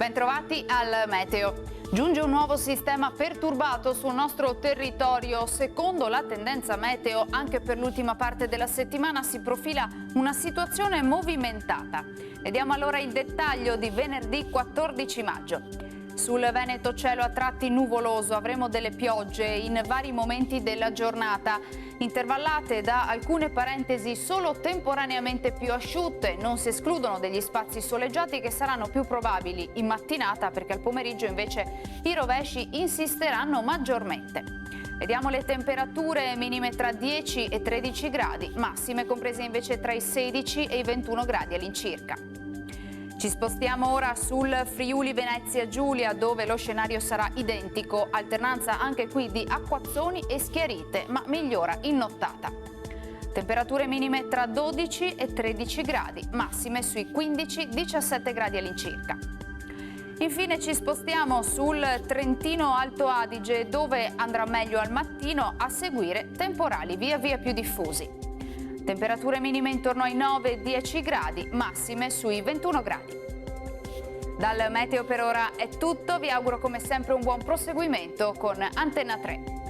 Bentrovati al Meteo. Giunge un nuovo sistema perturbato sul nostro territorio. Secondo la tendenza meteo, anche per l'ultima parte della settimana si profila una situazione movimentata. Vediamo allora il dettaglio di venerdì 14 maggio. Sul Veneto cielo a tratti nuvoloso, avremo delle piogge in vari momenti della giornata, intervallate da alcune parentesi solo temporaneamente più asciutte. Non si escludono degli spazi soleggiati che saranno più probabili in mattinata, perché al pomeriggio invece i rovesci insisteranno maggiormente. Vediamo le temperature: minime tra 10 e 13 gradi, massime comprese invece tra i 16 e i 21 gradi all'incirca. Ci spostiamo ora sul Friuli Venezia Giulia, dove lo scenario sarà identico, alternanza anche qui di acquazzoni e schiarite, ma migliora in nottata. Temperature minime tra 12 e 13 gradi, massime sui 15-17 gradi all'incirca. Infine ci spostiamo sul Trentino Alto Adige, dove andrà meglio al mattino, a seguire temporali via via più diffusi. Temperature minime intorno ai 9-10 gradi, massime sui 21 gradi. Dal Meteo per ora è tutto, vi auguro come sempre un buon proseguimento con Antenna 3.